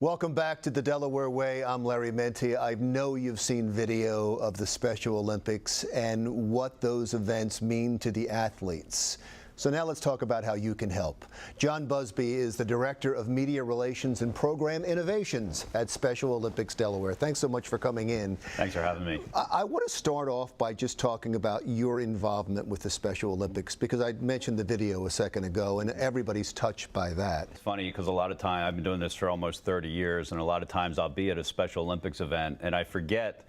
Welcome back to the Delaware Way. I'm Larry Menti. I know you've seen video of the Special Olympics and what those events mean to the athletes. So now let's talk about how you can help. Jon Buzby is the Director of Media Relations and Program Innovations at Special Olympics Delaware. Thanks so much for coming in. Thanks for having me. I want to start off by just talking about your involvement with the Special Olympics, because I mentioned the video a second ago and everybody's touched by that. It's funny because a lot of time, I've been doing this for almost 30 years, and a lot of times I'll be at a Special Olympics event and I forget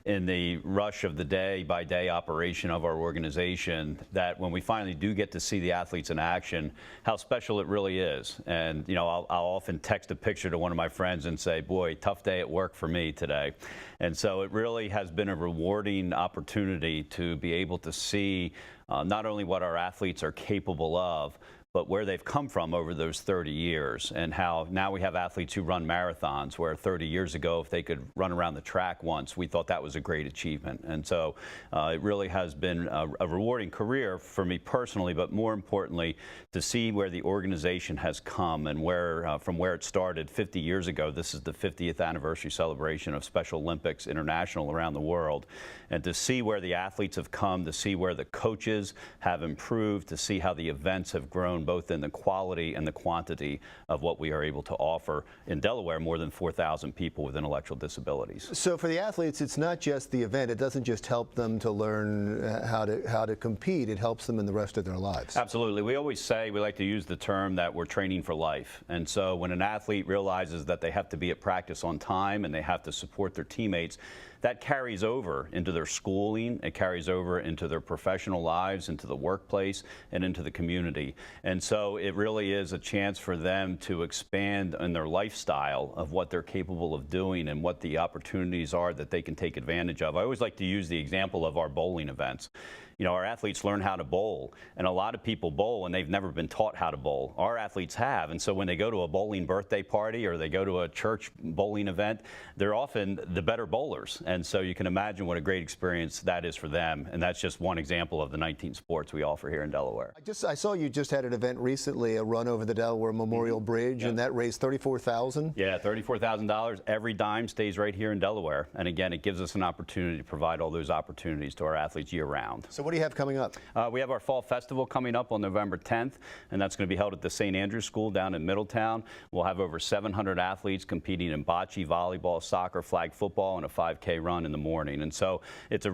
in the rush of the day-by-day operation of our organization that when we finally do get to see the athletes in action, how special it really is. And you know, I'll often text a picture to one of my friends and say, boy, tough day at work for me today. And so it really has been a rewarding opportunity to be able to see not only what our athletes are capable of, but where they've come from over those 30 years, and how now we have athletes who run marathons, where 30 years ago, if they could run around the track once, we thought that was a great achievement. And so it really has been a rewarding career for me personally, but more importantly, to see where the organization has come and where from where it started 50 years ago. This is the 50th anniversary celebration of Special Olympics International around the world. And to see where the athletes have come, to see where the coaches have improved, to see how the events have grown, both in the quality and the quantity of what we are able to offer. In Delaware, more than 4,000 people with intellectual disabilities. So for the athletes, it's not just the event. It doesn't just help them to learn how to compete. It helps them in the rest of their lives. Absolutely. We always say, we like to use the term that we're training for life. And so when an athlete realizes that they have to be at practice on time and they have to support their teammates, that carries over into their schooling, it carries over into their professional lives, into the workplace, and into the community. And so it really is a chance for them to expand in their lifestyle of what they're capable of doing and what the opportunities are that they can take advantage of. I always like to use the example of our bowling events. You know, our athletes learn how to bowl, and a lot of people bowl and they've never been taught how to bowl. Our athletes have, and so when they go to a bowling birthday party or they go to a church bowling event, they're often the better bowlers. And so you can imagine what a great experience that is for them, and that's just one example of the 19 sports we offer here in Delaware. I saw you just had an event recently, a run over the Delaware Memorial Bridge, Yep. And that raised $34,000. Yeah, $34,000. Every dime stays right here in Delaware, and again, it gives us an opportunity to provide all those opportunities to our athletes year-round. So what do you have coming up? We have our Fall Festival coming up on November 10th, and that's going to be held at the St. Andrews School down in Middletown. We'll have over 700 athletes competing in bocce, volleyball, soccer, flag football, and a 5K run in the morning. And so it's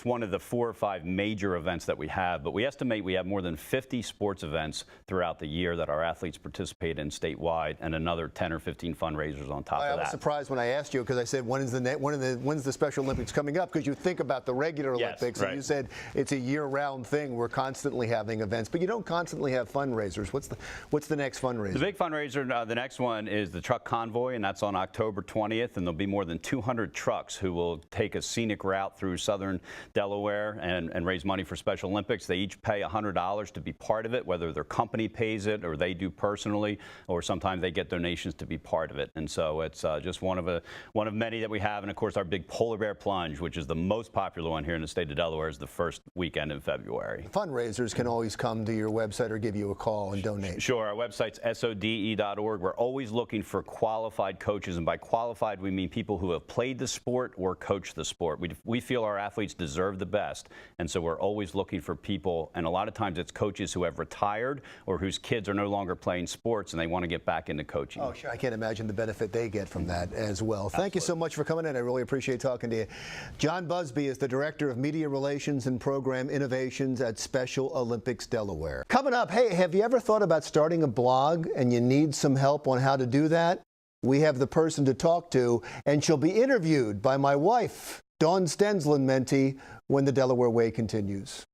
one of the 4 or 5 major events that we have, but we estimate we have more than 50 sports events throughout the year that our athletes participate in statewide, and another 10 or 15 fundraisers on top of that. I was surprised when I asked you, because I said, when's the Special Olympics coming up? Because you think about the regular Olympics, right. And you said it's a year-round thing. We're constantly having events, but you don't constantly have fundraisers. What's the next fundraiser? The big fundraiser, the next one is the truck convoy, and that's on October 20th, and there'll be more than 200 trucks who will take a scenic route through southern Delaware and raise money for Special Olympics. They each pay $100 to be part of it, whether their company pays it or they do personally, or sometimes they get donations to be part of it. And so it's just one of many that we have. And of course, our big polar bear plunge, which is the most popular one here in the state of Delaware, is the first weekend in February. Fundraisers can always come to your website or give you a call and donate. Sure. Our website's SODE.org. We're always looking for qualified coaches, and by qualified we mean people who have played the sport or coached the sport. We feel our athletes deserve the best, and so we're always looking for people, and a lot of times it's coaches who have retired or whose kids are no longer playing sports and they want to get back into coaching. Oh, sure. I can't imagine the benefit they get from that as well. Thank you so much for coming in. I really appreciate talking to you. Jon Buzby is the Director of Media Relations and Program Innovations at Special Olympics Delaware. Coming up, hey, have you ever thought about starting a blog and you need some help on how to do that? We have the person to talk to, and she'll be interviewed by my wife, Dawn Stensland Menti, when the Delaware Way continues.